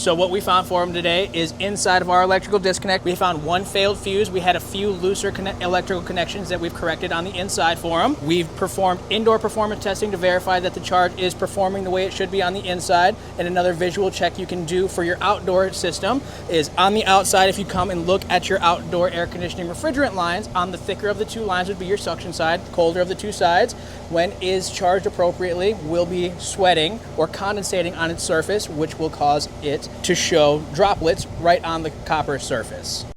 So what we found for him today is inside of our electrical disconnect, we found one failed fuse. We had a few looser electrical connections that we've corrected on the inside for him. We've performed indoor performance testing to verify that the charge is performing the way it should be on the inside. And another visual check you can do for your outdoor system is on the outside. If you come and look at your outdoor air conditioning refrigerant lines, on the thicker of the two lines would be your suction side, colder of the two sides. When is charged appropriately, will be sweating or condensating on its surface, which will cause it to show droplets right on the copper surface.